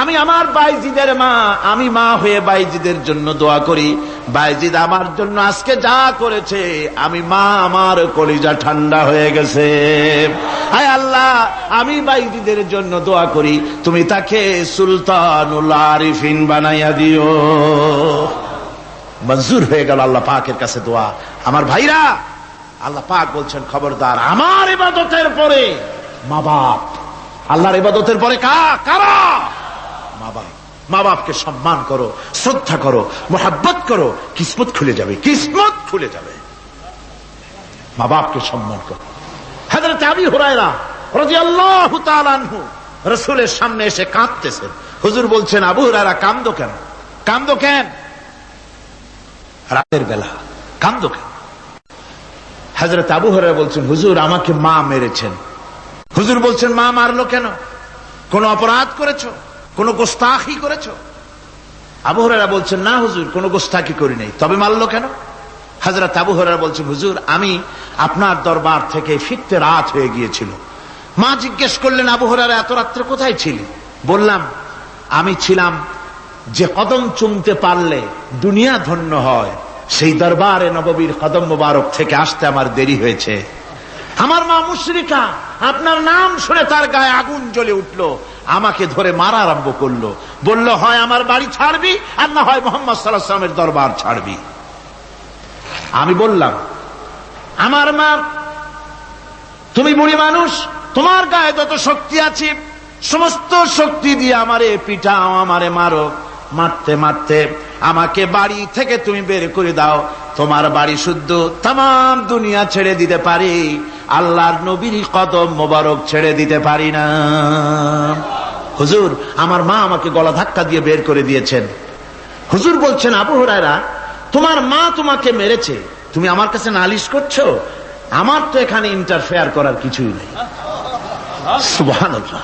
আমি আমার বাইজিদের মা, আমি মা হয়ে বাইজিদের জন্য দোয়া করি। বাইজিদ আমার জন্য আজকে যা করেছে, আমি মা, আমার কলিজা ঠান্ডা হয়ে গেছে। হায় আল্লাহ, আমি বাইজিদের জন্য দোয়া করি, তুমি তাকে সুলতানুল আরিফিন বানাইয়া দিও। মঞ্জুর হয়ে গেল আল্লাহ পাকের কাছে দোয়া। আমার ভাইরা, আল্লাহ পাক বলছেন, খবরদার আমার ইবাদতের পরে মা বাপ, আল্লাহর ইবাদতের পরে কারা? মা বাপ। মা বাপকে সম্মান করো, শ্রদ্ধা করো, মোহাব্বত করো, কিসমত খুলে যাবে, কিসমত খুলে যাবে। মা বাপকে সম্মান করো। হযরত আবু হুরায়রা রাদিয়াল্লাহু তাআলা আনহু রাসূলের সামনে এসে কাঁদতেছেন। হুজুর বলছেন, আবু হুরায়রা কাঁদো কেন? কাঁদো কেন? রাতের বেলা কাঁদো কেন? হযরত আবু হুরায়রা বলছেন, হুজুর আমাকে মা মেরেছেন। হুজুর বলছেন, মা মারলো কেন? কোন অপরাধ করেছো? কোন গোস্তাখি করেছো? আবু হুরায়রা বলছেন, না হুজুর, কোন গোস্তাখি করি নাই, তবে মারলো কেন? হযরত আবু হুরায়রা বলছেন, হুজুর আমি আপনার দরবার থেকে ফিরতে রাত হয়ে গিয়েছিল। মা জিজ্ঞেস করলেন, আবু হুরায়রা এত রাত্রে কোথায় ছিলি? বললাম, আমি ছিলাম যে কদম চুমতে পারলে দুনিয়া ধন্য হয়, সেই দরবারে নববীর কদম মোবারক থেকে আসতে আমার দেরি হয়েছে। আমার মা মুশরিকা, আপনার নাম শুনে তার গায়ে আগুন জ্বলে উঠলো, আমাকে ধরে মারা আরম্ভ করলো। বলল, হয় আমার বাড়ি ছাড়বি, আর না হয় মুহাম্মদ সাল্লাল্লাহু আলাইহি ওয়াসাল্লামের দরবার ছাড়বি। আমি বললাম, আমার মা, তুমি বুড়ি মানুষ, তোমার গায়ে যত শক্তি আছে সমস্ত শক্তি দিয়ে আমারে পিটাও, আমারে মারো। মারতে মারতে আমাকে বাড়ি থেকে তুমি বের করে দাও। তোমার বাড়ি শুদ্ধ, তাম দুনিয়া ছেড়ে দিতে পারি, আল্লাহর নবীর কদম মোবারক ছেড়ে দিতে পারি না। হুজুর, আমার মা আমাকে গলা ধাক্কা দিয়ে বের করে দিয়েছেন। হুজুর বলছেন, আবু হুরায়রা তোমার মা তোমাকে মেরেছে, তুমি আমার কাছে নালিশ করছো? আমার তো এখানে ইন্টারফেয়ার করার কিছুই নেই। সুবহানাল্লাহ,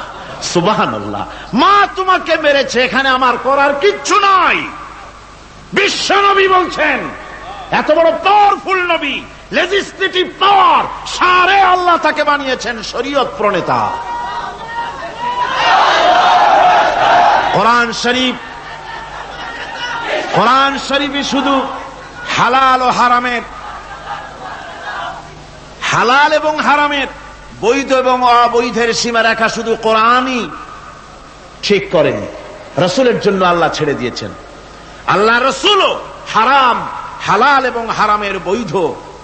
সুবহানাল্লাহ। মা তোমাকে মেরেছে, এখানে আমার করার কিচ্ছু নাই। বিশ্ব নবী বলছেন, এত বড় পাওয়ারফুল নবী, লেজিসলেটিভ পাওয়ার, সারে আল্লাহ তাকে বানিয়েছেন শরীয়ত প্রণেতা। কোরআন শরীফ, কোরআন শরীফে শুধু হালাল ও হারামের, হালাল এবং হারামের, বৈধ এবং অবৈধের সীমারেখা শুধু কোরআনই ঠিক করেনি, রাসূলের জন্য আল্লাহ ছেড়ে দিয়েছেন। আল্লাহ রাসূলও হারাম, হালাল এবং হারামের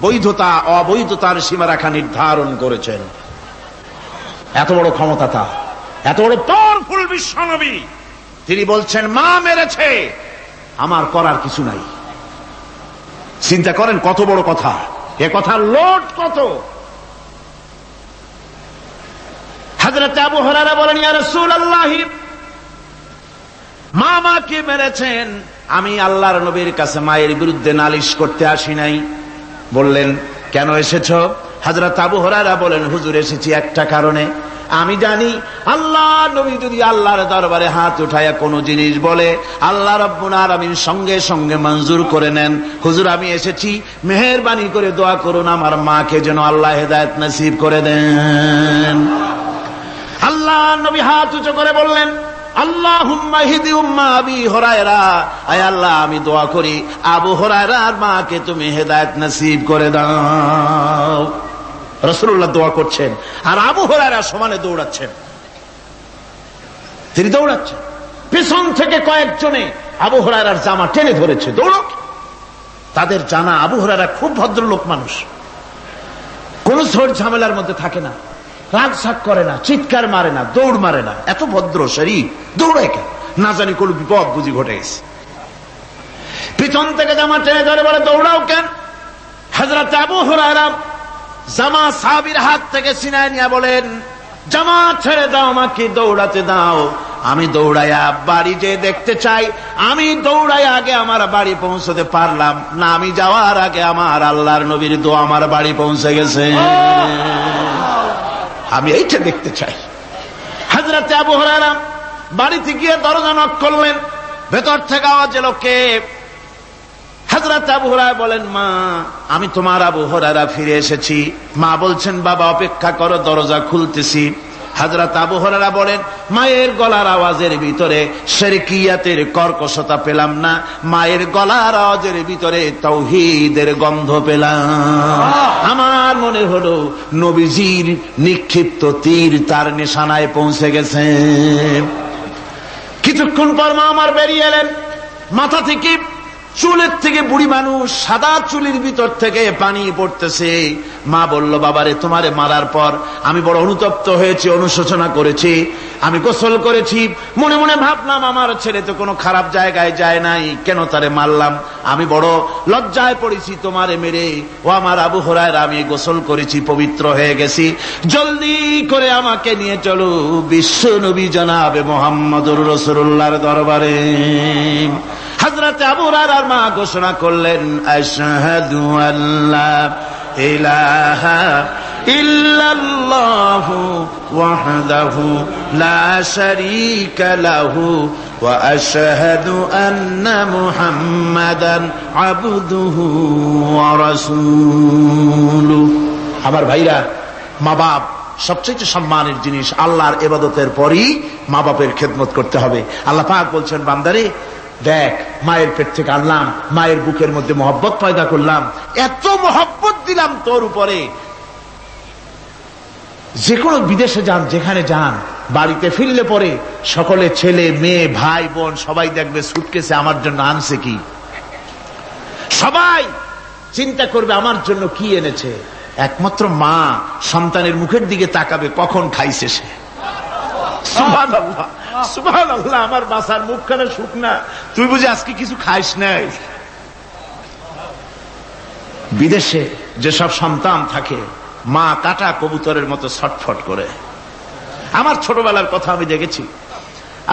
বৈধতা অবৈধতার সীমারেখা নির্ধারণ করেছেন। এত বড় ক্ষমতা তার, এত বড় পাওয়ারফুল বিশ্বনবী, তিনি বলছেন মা মেরেছে, আমার করার কিছু নাই। চিন্তা করেন কত বড় কথা, এ কথার লোড কত। হযরত আবু হুরায়রা বলেন, ইয়া রাসূলুল্লাহ, মা মাকে মেরেছেন, আমি আল্লাহর নবীর কাছে মায়ের বিরুদ্ধে নালিশ করতে আসি নাই। বললেন, কেন এসেছো? হযরত আবু হুরায়রা বলেন, হুজুর এসেছি একটা কারণে, আমি জানি আল্লাহ নবী যদি আল্লাহর দরবারে হাত উঠায়া কোনো জিনিস বলে, আল্লাহ রাব্বুল আলামিন সঙ্গে সঙ্গে মঞ্জুর করে নেন। হুজুর আমি এসেছি, মেহেরবানি করে দোয়া করুন আমার মাকে যেন আল্লাহ হেদায়েত নসিব করে দেন। আল্লাহ নবী হাত উঁচু করে বললেন, আল্লাহুম্মা হিদি উম্মা আবি হুরায়রা, আয় আল্লাহ আমি দোয়া করি আবু হুরায়রার মাকে তুমি হেদায়েত নসিব করে দাও। রাসূলুল্লাহ দোয়া করছেন আর আবু হুরায়রা সমানে দৌড়াচ্ছেন। তিনি দৌড়াচ্ছেন, পিছন থেকে কয়েকজনে আবু হুরায়রার জামা টেনে ধরেছে, দৌড়ো। তাদের জানা আবু হুরায়রা খুব ভদ্রলোক মানুষ, কোন ঝড় ঝামেলার মধ্যে থাকে না, রাগ সাগ করে না, চিৎকার মারে না, দৌড় মারে না, এত ভদ্র শরীর, দৌড়ায় কেন? না জানি কোন বিপদ বুঝি ঘটে গেছে। পিছন থেকে জামা টেনে ধরে বলে দৌড়াও কেন? হযরত আবু হুরায়রা জামা সাহাবীর হাত থেকে ছিনায় নিয়ে বলেন, জামা ছেড়ে দাও, আমাকে দৌড়াতে দাও। আমি দৌড়াইয়া বাড়ি যে দেখতে চাই, আমি দৌড়াইয়া আগে আমার বাড়ি পৌঁছতে পারলাম না, আমি যাওয়ার আগে আমার আল্লাহর নবীর দোয়া আমার বাড়ি পৌঁছে গেছে, আমি এইটা দেখতে চাই। হযরত আবু হুরায়রা বাড়িতে গিয়ে দরজা নক করলেন, ভেতর থেকে আওয়াজ এলো, কে? হযরত আবু হুরায়রা বলেন, মা, আমি তোমার আবু হুরায়রা ফিরে এসেছি। মা বলছেন, বাবা অপেক্ষা করো, দরজা খুলতেছি। হযরত আবু হুরায়রা বলেন, মায়ের গলার আওয়াজের ভিতরে শিরকিয়াতের কর্কশতা পেলাম না, মায়ের গলার আওয়াজের ভিতরে তাওহীদের গন্ধ পেলাম। আমার মনে হলো নবীজির নিক্ষিপ্ত তীর তার নিশানায় পৌঁছে গেছে। কিছুক্ষণ পর মা আমার বেরিয়ে এলেন, মাথা থেকে চুলের থেকে, বুড়ি মানুষ, সাদা চুলের ভিতর থেকে পানি পড়তেছে। মা বলল, বাবারে, তোমারে মারার পর আমি বড় অনুতপ্ত হয়েছি, অনুশোচনা করেছি, আমি গোসল করেছি, মনে মনে ভাবলাম আমার ছেলে তো কোনো খারাপ জায়গায় যায় নাই, কেন তারে মারলাম? আমি বড় লজ্জায় পড়েছি তোমারে মেরে। ও আমার আবু হুরায়রা, আমি গোসল করেছি, পবিত্র হয়ে গেছি, জলদি করে আমাকে নিয়ে চলো বিশ্ব নবী জনাবে মুহাম্মদুর রাসূলুল্লাহর দরবারে। হযরত আবু হুরায়রার মা ঘোষণা করলেন, আশহাদু আল্লা ইলাহা ইল্লাল্লাহু ওয়াহদাহু লা শারীকা লাহু ওয়া আশহাদু আন্না মুহাম্মাদান আবদুহু ওয়া রাসূলুহু। আমার ভাইরা, মা বাপ সবচেয়ে সম্মানের জিনিস। আল্লাহর ইবাদতের পরই মা বাপের খেদমত করতে হবে। আল্লাহ পাক বলছেন, বান্দারে দেখ, মায়ের পেট থেকে আনলাম, মায়ের বুকের মধ্যে মহব্বত পয়দা করলাম, এত মহব্বত দিলাম তোর উপরে, যে কোনো বিদেশে যান, যেখানে যান, বাড়িতে ফিরলে পরে সকলে, ছেলে মেয়ে ভাই বোন সবাই দেখবে সুটকেসে আমার জন্য আনছে কি, সবাই চিন্তা করবে আমার জন্য কি এনেছে। একমাত্র মা সন্তানের মুখের দিকে তাকাবে, কখন খাইছে সে। সুবহানাল্লাহ, সুবহানাল্লাহ, আমার বাসার মুখখানে শুকনা, তুই বুঝি আজকে কিছু খাইস নাই। বিদেশে যেসব সন্তান থাকে, মা কাটা কবুতরের মতো ছটফট করে। আমার ছোটবেলার কথা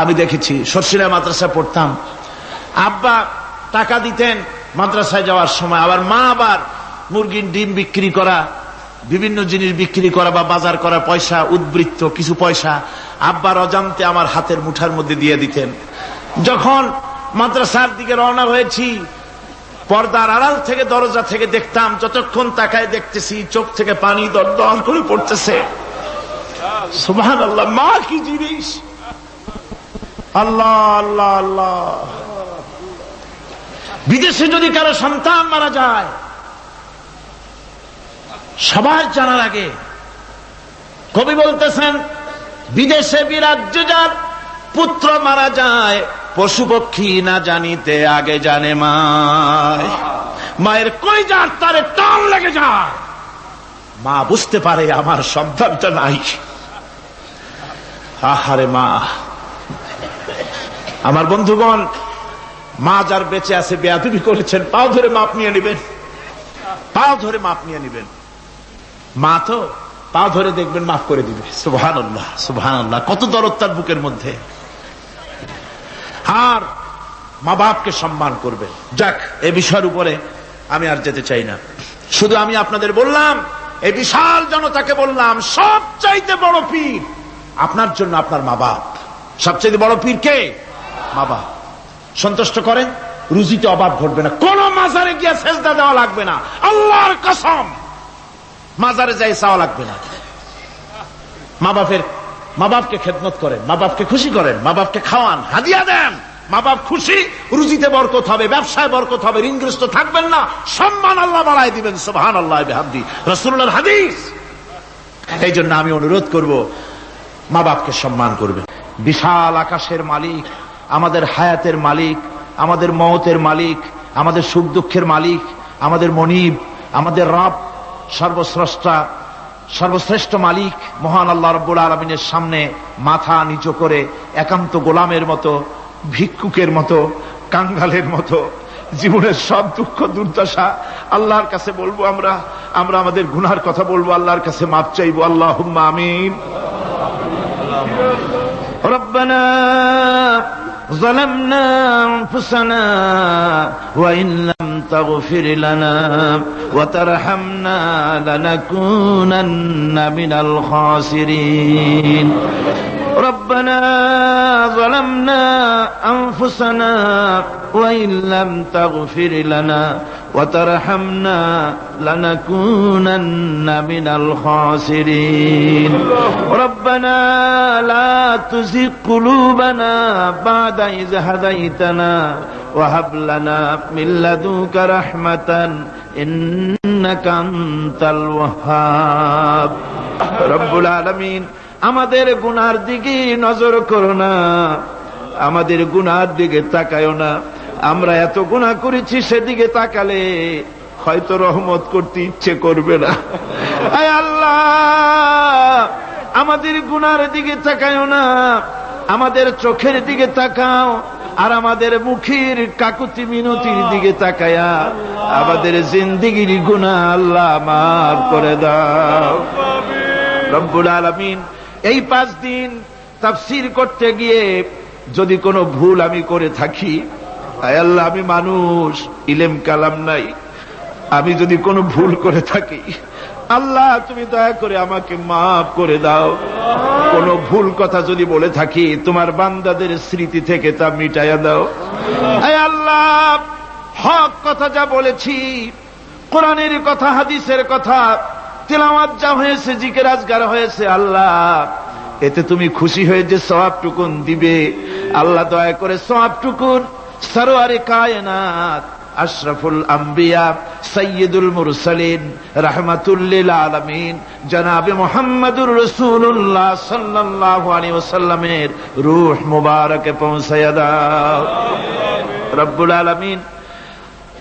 আমি দেখেছি, সরসিলা মাদ্রাসা পড়তাম, আব্বা টাকা দিতেন মাদ্রাসায় যাওয়ার সময়, আবার মা আবার মুরগির ডিম বিক্রি করা, বিভিন্ন জিনিস বিক্রি করা বা বাজার করা পয়সা, উদ্বৃত্ত কিছু পয়সা আব্বার অজান্তে আমার হাতের মুঠার মধ্যে দিয়ে দিতেন। যখন মাদ্রাসার দিকে রওনা হয়েছি, পর্দার আড়াল থেকে, দরজা থেকে দেখতাম, যতক্ষণ তাকায় দেখতেছি চোখ থেকে পানি দরদর করে পড়তেছে। সুবহানাল্লাহ, মা কি জিনিস! আল্লাহ আল্লাহ আল্লাহ। বিদেশে যদি কারো সন্তান মারা যায়, সবার জানার আগে কবি বলতেছেন, বিদেশে বিরাজ্যে যার পুত্র মারা যায়, পশু পক্ষী না জানিতে আগে জানে মায়। মায়ের কলিজার তারে টান লেগে যায়, মা বুঝতে পারে আমার সন্তানটা নাই। আহারে মা! আমার বন্ধুগণ, মা যার বেঁচে আছে, বেয়াদবি করেছেন, পাও ধরে মাপ নিয়ে নেবেন, পাও ধরে মাপ নিয়ে নেবেন। মা তো পাও ধরে দেখবেন মাফ করে দিবে। সুবহানাল্লাহ, সুবহানাল্লাহ, কত দরদ তার বুকের মধ্যে। আর মা বাপকে সম্মান করবেন। যাক, এই বিষয়ের উপরে আমি আর যেতে চাই না, শুধু আমি আপনাদের বললাম, এই বিশাল জনতাকে বললাম, সবচাইতে বড় পীর আপনার জন্য আপনার মা বাপ। সবচাইতে বড় পীর কে? মা বাপ। সন্তুষ্ট করেন, রুজিতে অভাব ঘটবে না, কোন মাজারে গিয়ে সেজদা দেওয়া লাগবে না, আল্লাহর কসম, মাজারে যাই চাওয়া লাগবে না। মা বাপকে খেদমত করেন, মা বাপকে খুশি করেন, মা বাপকে খাওয়ান, হাদিয়া দেন, মা বাপ খুশি, রুজিতে বরকত হবে, ব্যবসায় বরকত হবে, ঋণগ্রস্ত থাকবেন না, সম্মান আল্লাহ বাড়ায় দিবেন। সুবহানাল্লাহ বিহামদি, রাসূলুল্লাহর হাদিস। এই জন্য আমি অনুরোধ করব, মা বাপকে সম্মান করবে। বিশাল আকাশের মালিক, আমাদের হায়াতের মালিক, আমাদের মওতের মালিক, আমাদের সুখ দুঃখের মালিক, আমাদের মনিব, আমাদের রব, সর্বস্রষ্টা, সর্বশ্রেষ্ঠ মালিক মহান আল্লাহ রাব্বুল আলামিনের সামনে মাথা নিচু করে একান্ত গোলামের মতো, ভিক্ষুকের মতো, কাঙ্গালের মতো জীবনের সব দুঃখ দুর্দশা আল্লাহর কাছে বলবো। আমরা আমাদের গুনার কথা বলবো, আল্লাহর কাছে মাপ চাইবো। আল্লাহুম্মা আমিন। রব্বানা ظلمنا أنفسنا وإن لم تغفر لنا وترحمنا لنكونن من الخاسرين ربنا ظلمنا أنفسنا وإن لم تغفر لنا وترحمنا لنكونن من الخاسرين ربنا لا تزغ قلوبنا بعد إذ هديتنا وهب لنا من لدنك رحمة إنك أنت الوهاب رب العالمين আমাদের গুনার দিকে নজর করো না, আমাদের গুনার দিকে তাকায়ো না। আমরা এত গুনাহ করেছি, সেদিকে তাকালে হয়তো রহমত করতে ইচ্ছে করবে না। আয় আল্লাহ, আমাদের গুনার দিকে তাকায়ো না, আমাদের চোখের দিকে তাকাও, আর আমাদের মুখের কাকুতি মিনতির দিকে তাকায়া আমাদের জিন্দেগির গুনাহ আল্লাহ মাফ করে দাও। রব্বুল আলামিন, এই 5 দিন তাফসীর করতে গিয়ে যদি কোনো ভুল আমি করে থাকি, আয় আল্লাহ, আমি মানুষ, ইলম কালাম নাই, আমি যদি কোনো ভুল করে থাকি আল্লাহ তুমি দয়া করে আমাকে মাফ করে দাও। কোনো ভুল কথা যদি বলে থাকি তোমার বান্দাদের স্মৃতি থেকে তা মিটাইয়া দাও। আয় আল্লাহ, হক কথা যা বলেছি, কোরআনের কথা, হাদিসের কথা, তিলাওয়াত যা হয়েছে, জিকির আজগার হয়েছে, আল্লাহ এতে তুমি খুশি হয়ে যে সওয়াবটুকুন দিবে, আল্লাহ দয়া করে সওয়াবটুকুন সরওয়ারে কায়নাত, আশরাফুল আম্বিয়া, সাইয়্যিদুল মুরসালিন, রাহমাতুল লিল আলামিন জনাবে মুহাম্মদুর রাসূলুল্লাহ সাল্লাল্লাহু আলাইহি ওয়াসাল্লামের রূহ মুবারকে পৌঁছায়া দাও। রব্বুল আলামিন,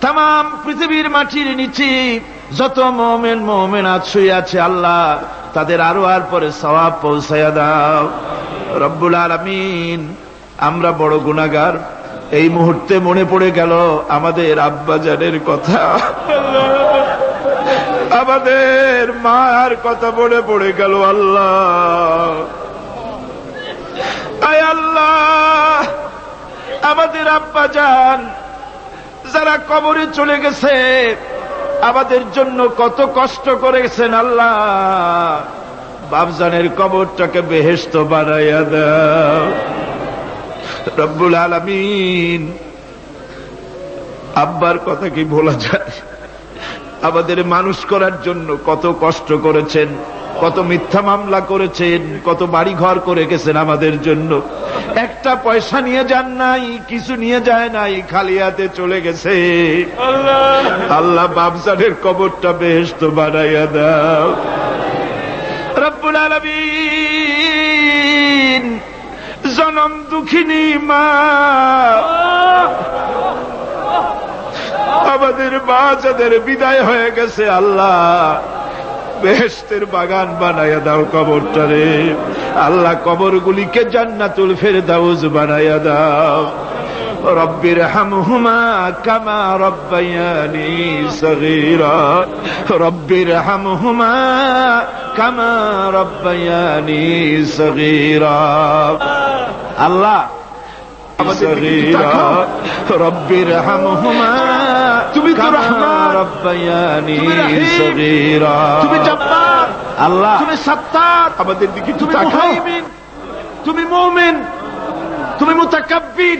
তাম পৃথিবীর মাটির নিচে যত মুমিন মুমিনাত শুয়ে আছে আল্লাহ তাদের আরো আর পরে সওয়াব পৌঁছায়া দাও। রব্বুল আলামিন, আমরা বড় গুনাহগার। এই মুহূর্তে মনে পড়ে গেল আমাদের আব্বাজানের কথা, আমাদের মার কথা মনে পড়ে গেল। আল্লাহ, আয় আল্লাহ, আমাদের আব্বাজান যারা কবরে চলে গেছে আমাদের জন্য কত কষ্ট করেছেন আল্লাহ, বাপজানের কবরটাকে বেহেশত বানাইয়া দাও। রব্বুল আলামিন, আব্বার কথা কি ভোলা যায়? আমাদের মানুষ করার জন্য কত কষ্ট করেছেন, কত মিথ্যা মামলা করেছেন, কত বাড়ি ঘর করে গেছেন আমাদের জন্য। একটা পয়সা নিয়ে যান নাই, কিছু নিয়ে যায় নাই, খালি হাতে চলে গেছে। আল্লাহ বাপজানের কবরটা বেহেশত বানাইয়া দাও। রব্বুল আলামিন, জনম দুঃখিনী মা, আমাদের মা যাদের বিদায় হয়ে গেছে আল্লাহ বেহেশতের বাগান বানাইয়া দাও কবরটারে। আল্লাহ কবরগুলিকে জান্নাতুল ফেরদাউস বানাইয়া দাও। রব্বির হামহুমা কামা রব্বায়ানি সগীরা, রব্বির হামহুমা কামা রব্বায়ানি সগীরা। আল্লাহ রব্বির হামহুমা, তুমি তো রহমান, রব্বায়ানি সগীরা, তুমি জব্বার আল্লাহ, তুমি সত্তার, আমাদের দিকে তুমি মুহাইমিন, তুমি মুমিন, তুমি মুতাকাব্বির,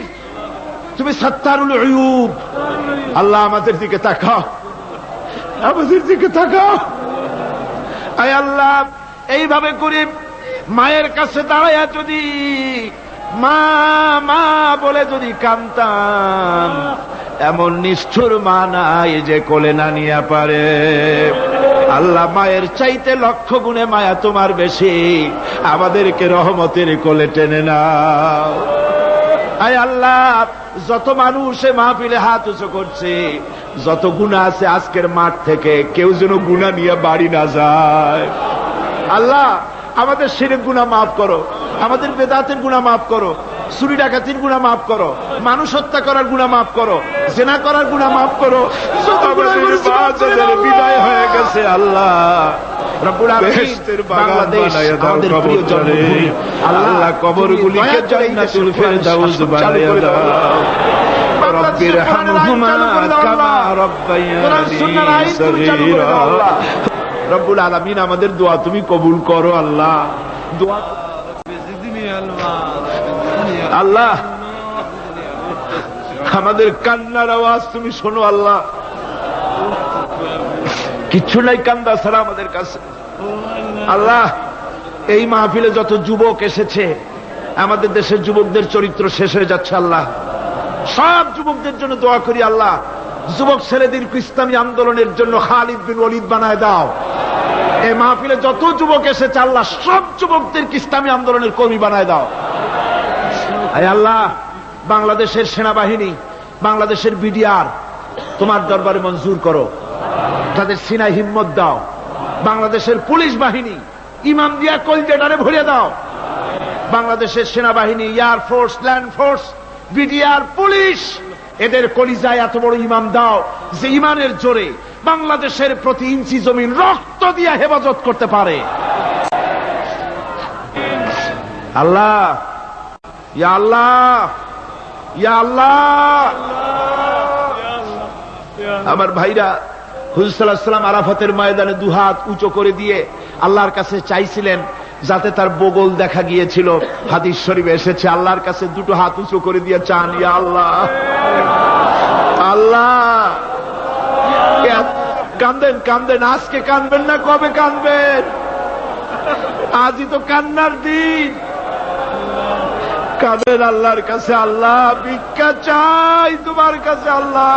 তুমি সত্তারুল উয়ুব। আল্লাহ আমাদের দিকে তাকাও, আমাদের দিকে তাকাও। আয় আল্লাহ, এইভাবে করে মায়ের কাছে দাঁড়ায়া যদি মা মা বলে যদি কাঁদতাম, এমন নিষ্ঠুর মা নাই যে কোলে না নিয়ে পারে। আল্লাহ, মায়ের চাইতে লক্ষ গুণে মায়া তোমার বেশি, আমাদেরকে রহমতের কোলে টেনে নাও। আয় আল্লাহ, যত মানুষ এ মাহফিলে হাত উঁচু করছে, যত গুনাহ আছে আজকের মাঠ থেকে কেউ যেন গুনাহ নিয়ে বাড়ি না যায়। আল্লাহ আমাদের শিরক গুনাহ মাফ করো, আমাদের বেদাতের গুনাহ মাফ করো, চুরি ডাকাতির গুনাহ মাফ করো, মানুষ হত্যা করার গুনাহ মাফ করো, জেনা করার গুনাহ মাফ করো। বিদায় হয়ে গেছে আল্লাহ রব্বুল আলামিন, বাংলাদেশ আমাদের প্রিয় জন্মভূমি, আল্লাহ কবরগুলিকে জান্নাতুল ফেরদাউস বানায়া দাও। রব্বির হামহুমা কামা রাব্বায়ানি সগীরা। রব্বুল আলামিন আমাদের দোয়া তুমি কবুল করো আল্লাহ। দোয়া আল্লাহ, আমাদের কান্নার আওয়াজ তুমি শোনো আল্লাহ। কিচ্ছু নাই কান্দা ছাড়া আমাদের কাছে। আল্লাহ এই মাহফিলে যত যুবক এসেছে, আমাদের দেশের যুবকদের চরিত্র শেষ হয়ে যাচ্ছে আল্লাহ। সব যুবকদের জন্য দোয়া করি আল্লাহ, যুবক ছেলেদের ইসলামী আন্দোলনের জন্য খালিদ বিন ওয়ালিদ বানায় দাও। এই মাহফিলে যত যুবক এসেছে আল্লাহ, সব যুবকদেরকে ইসলামী আন্দোলনের কর্মী বানায় দাও। আয় আল্লাহ, বাংলাদেশের সেনাবাহিনী, বাংলাদেশের বিডিআর তোমার দরবারে মঞ্জুর করো, তাদের সিনায় হিম্মত দাও। বাংলাদেশের পুলিশ বাহিনী ইমাম দিয়া কলজেটারে ভরে দাও। বাংলাদেশের সেনাবাহিনী, air force, land force, BDR, police, এদের কলিজায় এত বড় ইমাম দাও যে ইমানের জোরে বাংলাদেশের প্রতি ইঞ্চি জমিন রক্ত দিয়া হেফাজত করতে পারে। আল্লাহ, ইয়া আল্লাহ, ইয়া আল্লাহ। আমার ভাইরা, হুজুর সাল্লাল্লাহু আলাইহি ওয়াসাল্লাম আরাফাতের ময়দানে দুহাত উঁচু করে দিয়ে আল্লাহর কাছে চাইছিলেন, যাতে তার বগল দেখা গিয়েছিল। হাদিস শরীফে এসেছে, আল্লাহর কাছে দুটো হাত উঁচু করে দিয়ে চান, ইয়া আল্লাহ। আল্লাহ কান্দেন, কান্দেন, আজকে কানবেন না, কবে কানবেন? আজই তো কান্নার দিন। কাঁদেন আল্লাহর কাছে, আল্লাহ ভিক্ষা চাই তোমার কাছে আল্লাহ।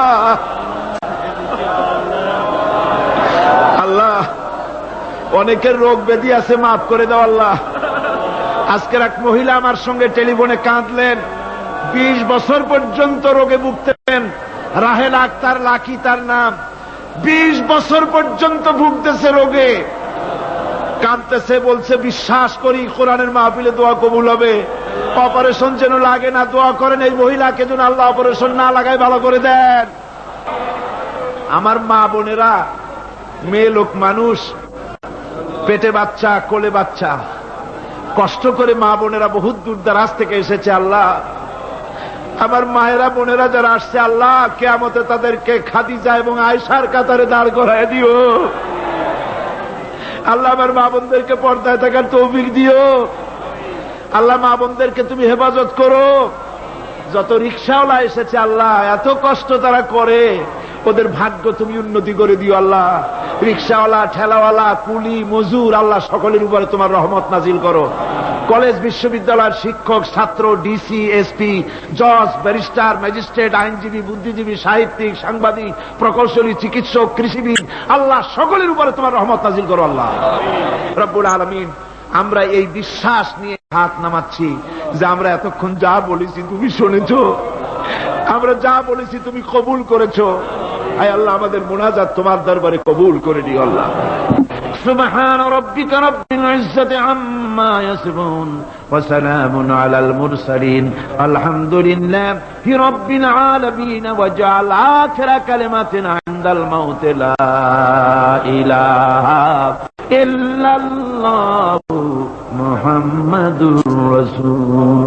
আল্লাহ অনেকের রোগ ব্যাধি আছে, মাফ করে দাও আল্লাহ। আজকের এক মহিলা আমার সঙ্গে টেলিফোনে কাঁদলেন, 20 বছর পর্যন্ত রোগে ভুগতেন। রাহেল আক্তার লাকি তার নাম। 20 বছর পর্যন্ত ভুগতেছে রোগে, কাঁদতেছে, বলছে বিশ্বাস করি কোরআনের মাহফিলে দোয়া কবুল হবে, অপারেশন যেন লাগে না, দোয়া করেন এই মহিলাকে যেন আল্লাহ অপারেশন না লাগায় ভালো করে দেন। আমার মা বোনেরা, মেয়ে লোক মানুষ, পেটে বাচ্চা, কোলে বাচ্চা, কষ্ট করে মা বোনেরা বহুত দূর দারাজ থেকে এসেছে আল্লাহ। আমার মায়েরা বোনেরা যারা আসছে আল্লাহ, কিয়ামতে তাদেরকে খাদিজা এবং আয়েশার কাতারে দাঁড় করায় দিও আল্লাহ। আমার মা বোনদেরকে পর্দায় থাকার তৌফিক দিও আল্লাহ। মা বোনদেরকে তুমি হেফাজত করো। যত রিকশাওয়ালা এসেছে আল্লাহ, এত কষ্ট তারা করে, ওদের ভাগ্য তুমি উন্নতি করে দিও আল্লাহ। রিকশাওয়ালা, ঠেলাওয়ালা, কুলি, মজুর, আল্লাহ সকলের উপরে তোমার রহমত নাজিল করো। কলেজ বিশ্ববিদ্যালয়ের শিক্ষক, ছাত্র, ডিসি, এসপি, জজ, ব্যারিস্টার, ম্যাজিস্ট্রেট, আইনজীবী, বুদ্ধিজীবী, সাহিত্যিক, সাংবাদিক, প্রকৌশলী, চিকিৎসক, কৃষিবিদ, আল্লাহ সকলের উপরে তোমার রহমত নাজিল করো আল্লাহ রব্বুল আলামিন। আমরা এই বিশ্বাস নিয়ে হাত নামাচ্ছি যে আমরা এতক্ষণ যা বলেছি তুমি শুনেছ, আমরা যা বলেছি তুমি কবুল করেছো। আয় আল্লাহ, আমাদের মুনাজাত তোমার দরবারে কবুল করে দিও আল্লাহ। সুবহান রাব্বিকা রাব্বিল ইজ্জাতি আম্মা ইয়াসিফুন ওয়া সালামুন আলাল মুরসালিন আলহামদুলিল্লাহি রাব্বিল আলামিন ওয়া জাআল আখিরা কালিমাতিনা ইনদাল মাউত লা ইলাহা ইল্লাল্লাহু মুহাম্মাদুর রাসূল।